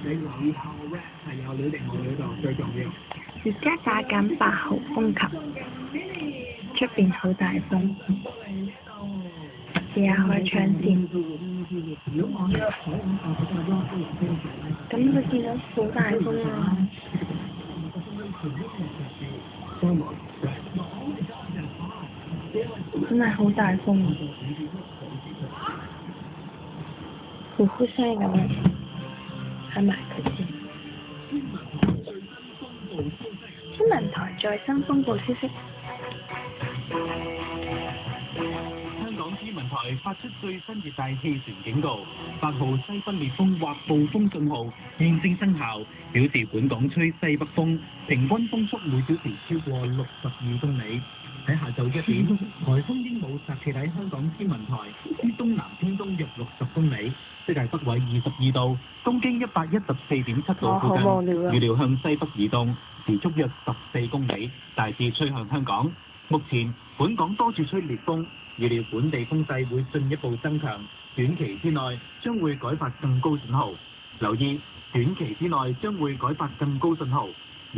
你留意下我 rap 係有料定冇料度，最重要。而家打緊8號風球，出邊好大風，試下開窗先。咁佢見到好大風啊！真係好大風啊！呼呼聲咁樣，睇埋佢先。天文台最新風暴消息。香港天文台發出最新熱帶氣旋警告，8號西北烈風或暴風信號現正生效，表示本港吹西北風，平均風速每小時超過62公里。喺下晝1點，颱風鸚鵡集結喺香港天文台之東南偏東約60公里，即係北緯22度、東經114.7度附近，預料向西北移動，時速約14公里，大致吹向香港。目前本港多處吹烈風，預料本地風勢會進一步增強，短期之內將會改發更高信號。留意，短期之內將會改發更高信號。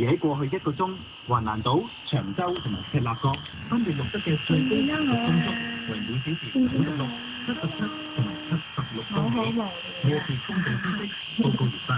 而喺過去1個鐘，橫瀾島、長洲同埋赤鱲角分別錄得嘅最高風速為每小時56、77同埋76公里。呢一次風暴消息報告完畢。